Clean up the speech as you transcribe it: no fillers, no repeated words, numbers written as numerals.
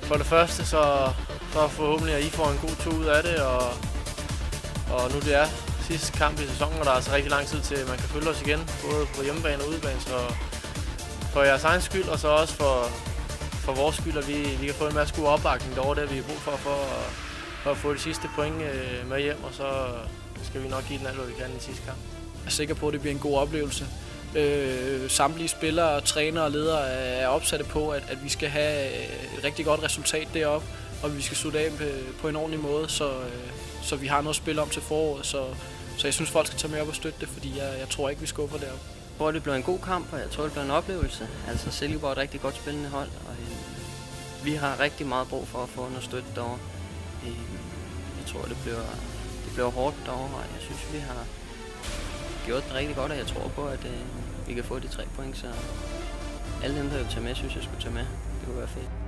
For det første så forhåbentlig, at I får en god tur ud af det, og nu det er sidste kamp i sæsonen, og der er altså rigtig lang tid til, at man kan følge os igen, både på hjemmebane og udebane, så for jeres egen skyld, og så også for vores skyld, at vi kan få en masse god opbakning derovre, det vi har brug for at få de sidste point med hjem, og så skal vi nok give den alt, hvad vi kan i sidste kamp. Jeg er sikker på, at det bliver en god oplevelse. Samtlige spillere, trænere og ledere er opsatte på, at vi skal have et rigtig godt resultat deroppe, og vi skal slutte af på en ordentlig måde, så vi har noget at spille om til foråret. Så jeg synes, folk skal tage med op og støtte det, fordi jeg tror ikke, vi skuffer deroppe. Jeg tror, det bliver en god kamp, og jeg tror, det bliver en oplevelse. Altså, Silkeborg er et rigtig godt spillende hold, og vi har rigtig meget brug for at få noget støtte derovre. Jeg tror, det bliver hårdt derovre, og jeg synes, vi har gjort det rigtig godt, og jeg tror på, at vi kan få de 3 point, så alle dem, der vil tage med, synes jeg skulle tage med. Det kunne være fedt.